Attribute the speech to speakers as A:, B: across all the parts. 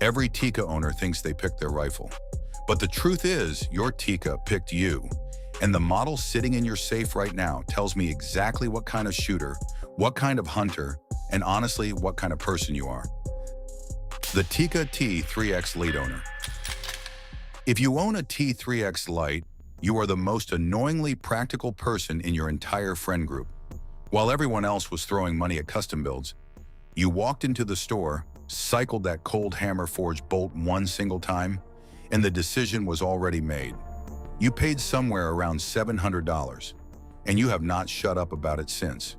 A: Every Tikka owner thinks they picked their rifle. But the truth is, your Tikka picked you. And the model sitting in your safe right now tells me exactly what kind of shooter, what kind of hunter, and honestly, what kind of person you are. The Tikka T3X Lite owner. If you own a T3X Lite, you are the most annoyingly practical person in your entire friend group. While everyone else was throwing money at custom builds, you walked into the store, cycled that cold hammer forged bolt one single time, and the decision was already made. You paid somewhere around $700, and you have not shut up about it since.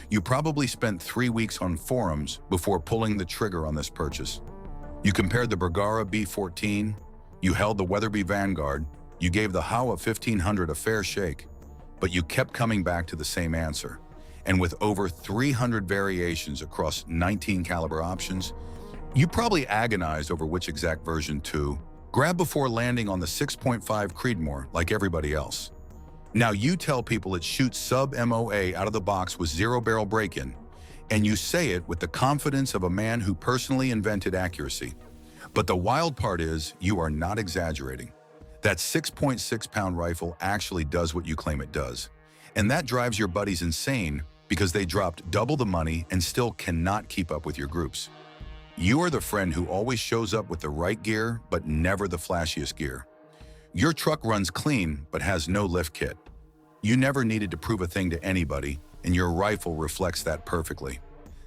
A: You probably spent 3 weeks on forums before pulling the trigger on this purchase. You compared the Bergara B14, you held the Weatherby Vanguard, you gave the Howa 1500 a fair shake, but you kept coming back to the same answer. And with over 300 variations across 19 caliber options, you probably agonized over which exact version to grab before landing on the 6.5 Creedmoor like everybody else. Now you tell people it shoots sub-MOA out of the box with zero barrel break-in, and you say it with the confidence of a man who personally invented accuracy. But the wild part is, you are not exaggerating. That 6.6-pound rifle actually does what you claim it does. And that drives your buddies insane because they dropped double the money and still cannot keep up with your groups. You are the friend who always shows up with the right gear, but never the flashiest gear. Your truck runs clean, but has no lift kit. You never needed to prove a thing to anybody, and your rifle reflects that perfectly.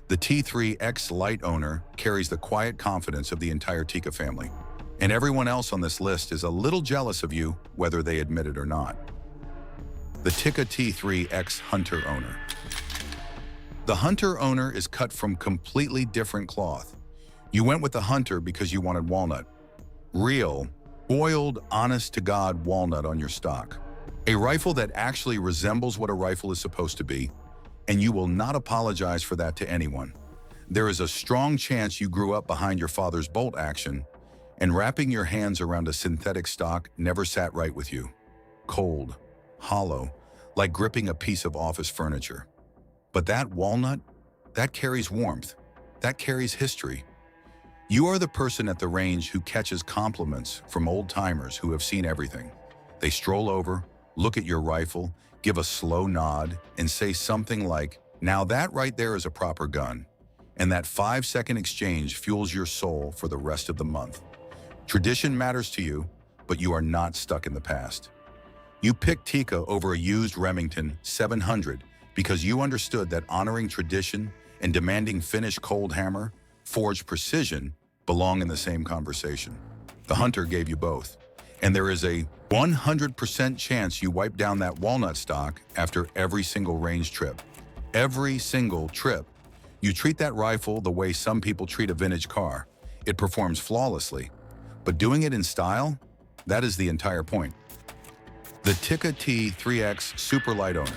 A: The T3X Lite owner carries the quiet confidence of the entire Tikka family, and everyone else on this list is a little jealous of you, whether they admit it or not. The Tikka T3X Hunter owner. The Hunter owner is cut from completely different cloth. You went with the Hunter because you wanted walnut. Real, boiled, honest-to-God walnut on your stock. A rifle that actually resembles what a rifle is supposed to be, and you will not apologize for that to anyone. There is a strong chance you grew up behind your father's bolt action, and wrapping your hands around a synthetic stock never sat right with you. Cold, hollow, like gripping a piece of office furniture. But that walnut, that carries warmth, that carries history. You are the person at the range who catches compliments from old-timers who have seen everything. They stroll over, look at your rifle, give a slow nod, and say something like, "Now that right there is a proper gun." And that 5-second exchange fuels your soul for the rest of the month. Tradition matters to you, but you are not stuck in the past. You picked Tikka over a used Remington 700 because you understood that honoring tradition and demanding finished cold hammer, forged precision, belong in the same conversation. The Hunter gave you both, and there is a 100% chance you wipe down that walnut stock after every single range trip. Every single trip. You treat that rifle the way some people treat a vintage car. It performs flawlessly, but doing it in style, that is the entire point. The Tikka T3X SuperLite owner.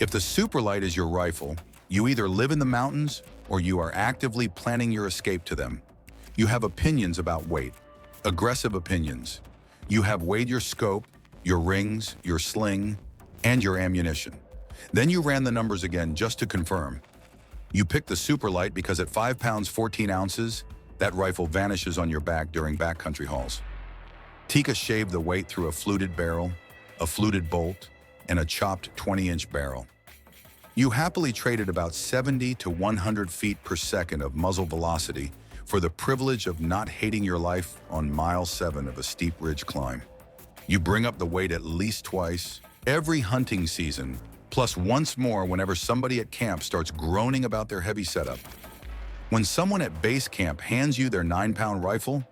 A: If the SuperLite is your rifle, you either live in the mountains or you are actively planning your escape to them. You have opinions about weight, aggressive opinions. You have weighed your scope, your rings, your sling, and your ammunition. Then you ran the numbers again just to confirm. You picked the SuperLite because at 5 pounds 14 ounces, that rifle vanishes on your back during backcountry hauls. Tikka shaved the weight through a fluted barrel, a fluted bolt, and a chopped 20-inch barrel. You happily traded about 70 to 100 feet per second of muzzle velocity for the privilege of not hating your life on mile 7 of a steep ridge climb. You bring up the weight at least twice every hunting season, plus once more whenever somebody at camp starts groaning about their heavy setup. When someone at base camp hands you their 9-pound rifle,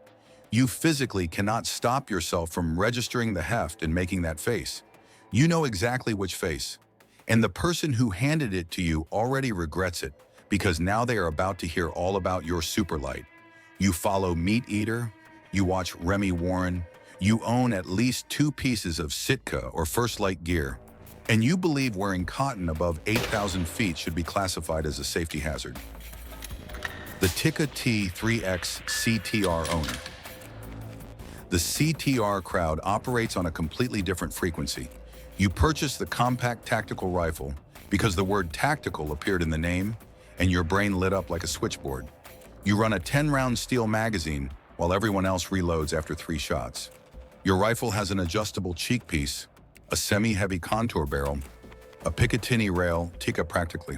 A: you physically cannot stop yourself from registering the heft and making that face. You know exactly which face. And the person who handed it to you already regrets it because now they are about to hear all about your SuperLite. You follow Meat Eater, you watch Remy Warren, you own at least 2 pieces of Sitka or First Light gear, and you believe wearing cotton above 8,000 feet should be classified as a safety hazard. The Tikka T3X CTR owner. The CTR crowd operates on a completely different frequency. You purchased the compact tactical rifle because the word tactical appeared in the name and your brain lit up like a switchboard. You run a 10-round steel magazine while everyone else reloads after 3 shots. Your rifle has an adjustable cheek piece, a semi-heavy contour barrel, a Picatinny rail, Tikka practically,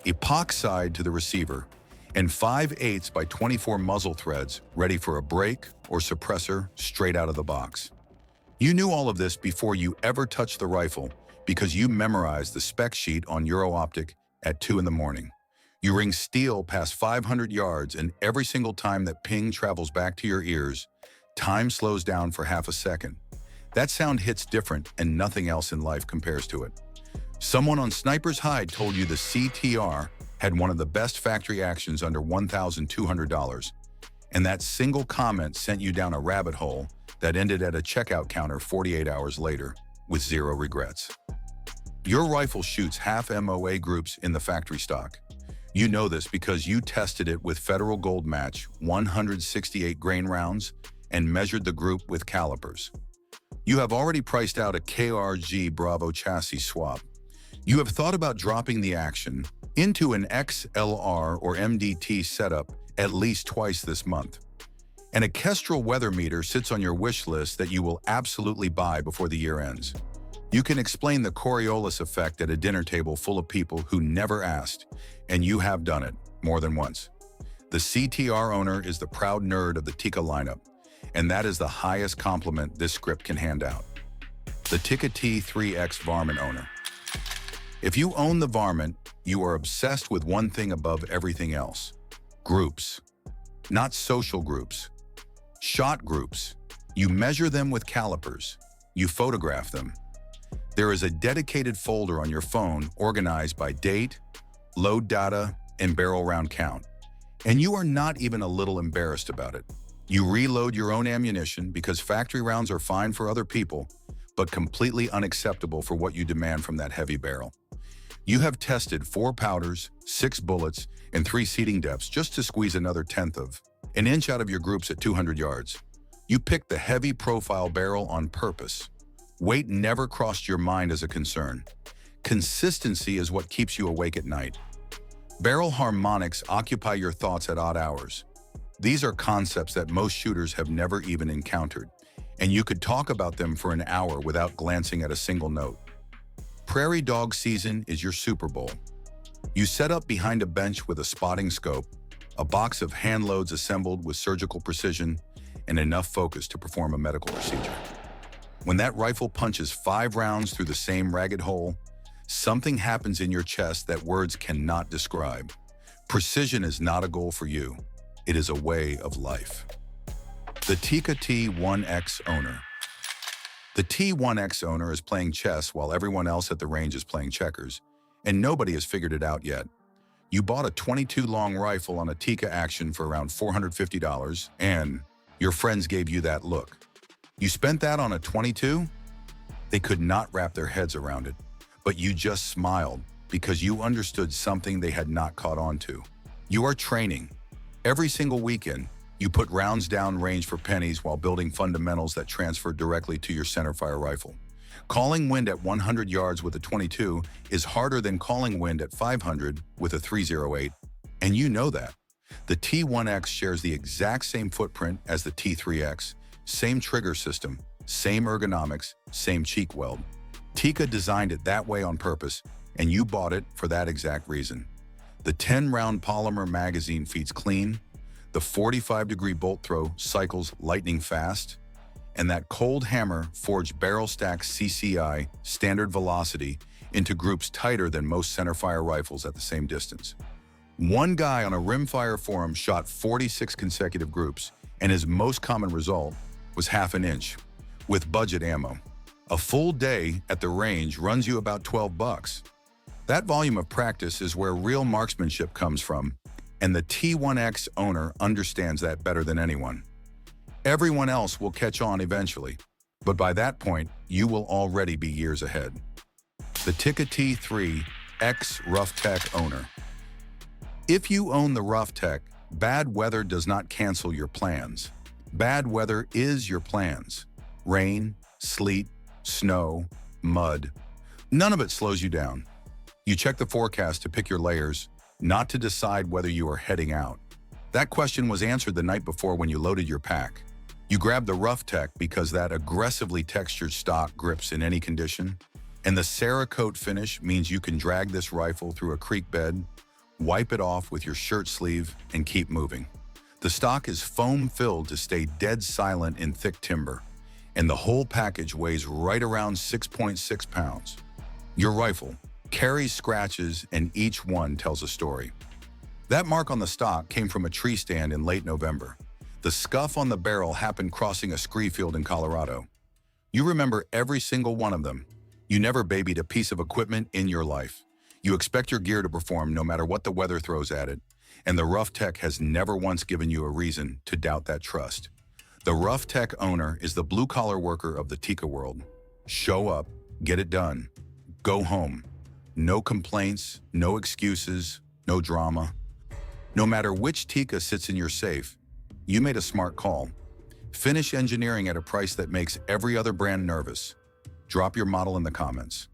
A: epox side to the receiver, and 5/8 by 24 muzzle threads ready for a break or suppressor straight out of the box. You knew all of this before you ever touched the rifle because you memorized the spec sheet on EuroOptic at 2 in the morning. You ring steel past 500 yards, and every single time that ping travels back to your ears, time slows down for half a second. That sound hits different, and nothing else in life compares to it. Someone on Sniper's Hide told you the CTR had one of the best factory actions under $1,200, and that single comment sent you down a rabbit hole that ended at a checkout counter 48 hours later with 0 regrets. Your rifle shoots half MOA groups in the factory stock. You know this because you tested it with Federal Gold Match 168 grain rounds and measured the group with calipers. You have already priced out a KRG Bravo chassis swap. You have thought about dropping the action into an XLR or MDT setup at least twice this month. And a Kestrel weather meter sits on your wish list that you will absolutely buy before the year ends. You can explain the Coriolis effect at a dinner table full of people who never asked, and you have done it more than once. The CTR owner is the proud nerd of the Tikka lineup, and that is the highest compliment this script can hand out. The Tikka T3X Varmint owner. If you own the Varmint, you are obsessed with one thing above everything else: groups. Not social groups. Shot groups. You measure them with calipers. You photograph them. There is a dedicated folder on your phone organized by date, load data, and barrel round count. And you are not even a little embarrassed about it. You reload your own ammunition because factory rounds are fine for other people, but completely unacceptable for what you demand from that heavy barrel. You have tested 4 powders, 6 bullets, and 3 seating depths just to squeeze another 1/10 of an inch out of your groups at 200 yards. You picked the heavy profile barrel on purpose. Weight never crossed your mind as a concern. Consistency is what keeps you awake at night. Barrel harmonics occupy your thoughts at odd hours. These are concepts that most shooters have never even encountered, and you could talk about them for an hour without glancing at a single note. Prairie dog season is your Super Bowl. You set up behind a bench with a spotting scope, a box of hand loads assembled with surgical precision, and enough focus to perform a medical procedure. When that rifle punches 5 rounds through the same ragged hole, something happens in your chest that words cannot describe. Precision is not a goal for you. It is a way of life. The Tikka T1X owner. The T1X owner is playing chess while everyone else at the range is playing checkers, and nobody has figured it out yet. You bought a .22 long rifle on a Tikka action for around $450, and your friends gave you that look. You spent that on a .22? They could not wrap their heads around it, but you just smiled because you understood something they had not caught on to. You are training. Every single weekend, you put rounds down range for pennies while building fundamentals that transfer directly to your centerfire rifle. Calling wind at 100 yards with a .22 is harder than calling wind at 500 with a .308, and you know that. The T1X shares the exact same footprint as the T3X, same trigger system, same ergonomics, same cheek weld. Tikka designed it that way on purpose, and you bought it for that exact reason. The 10-round polymer magazine feeds clean, the 45-degree bolt throw cycles lightning fast, and that cold hammer forged barrel stack CCI standard velocity into groups tighter than most centerfire rifles at the same distance. One guy on a rimfire forum shot 46 consecutive groups, and his most common result was half an inch with budget ammo. A full day at the range runs you about $12. That volume of practice is where real marksmanship comes from, and the T1X owner understands that better than anyone. Everyone else will catch on eventually, but by that point, you will already be years ahead. The Tikka T3X RoughTech owner. If you own the RoughTech, bad weather does not cancel your plans. Bad weather is your plans. Rain, sleet, snow, mud. None of it slows you down. You check the forecast to pick your layers, not to decide whether you are heading out. That question was answered the night before when you loaded your pack. You grabbed the RoughTech because that aggressively textured stock grips in any condition, and the Cerakote finish means you can drag this rifle through a creek bed, wipe it off with your shirt sleeve, and keep moving. The stock is foam-filled to stay dead silent in thick timber, and the whole package weighs right around 6.6 pounds. Your rifle carries scratches, and each one tells a story. That mark on the stock came from a tree stand in late November. The scuff on the barrel happened crossing a scree field in Colorado. You remember every single one of them. You never babied a piece of equipment in your life. You expect your gear to perform no matter what the weather throws at it, and the RoughTech has never once given you a reason to doubt that trust. The RoughTech owner is the blue-collar worker of the Tikka world. Show up, get it done, go home. No complaints, no excuses, no drama. No matter which Tikka sits in your safe, you made a smart call. Finish engineering at a price that makes every other brand nervous. Drop your model in the comments.